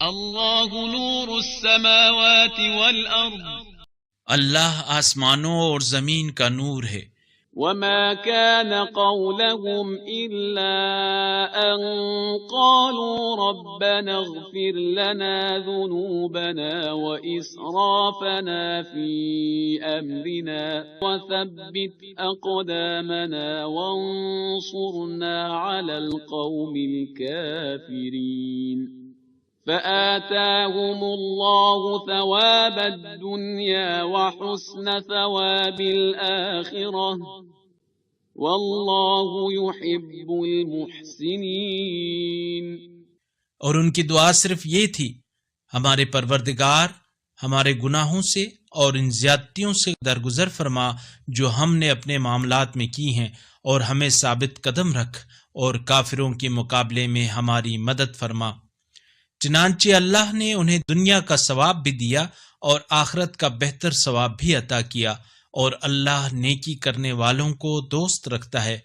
اللہ نور السماوات والارض، اللہ آسمانوں اور زمین کا نور ہے۔ وما كان قولهم إلا أن قالوا ربنا اغفر لنا ذنوبنا وإسرافنا في أمرنا وثبت أقدامنا وانصرنا على القوم الكافرين فآتاهم الله ثواب الدنيا وحسن ثواب الآخرة واللہ یحب المحسنین۔ اور ان کی دعا صرف یہ تھی، ہمارے پروردگار ہمارے گناہوں سے اور ان زیادتیوں سے درگزر فرما جو ہم نے اپنے معاملات میں کی ہیں، اور ہمیں ثابت قدم رکھ اور کافروں کے مقابلے میں ہماری مدد فرما۔ چنانچہ اللہ نے انہیں دنیا کا ثواب بھی دیا اور آخرت کا بہتر ثواب بھی عطا کیا، اور اللہ نیکی کرنے والوں کو دوست رکھتا ہے۔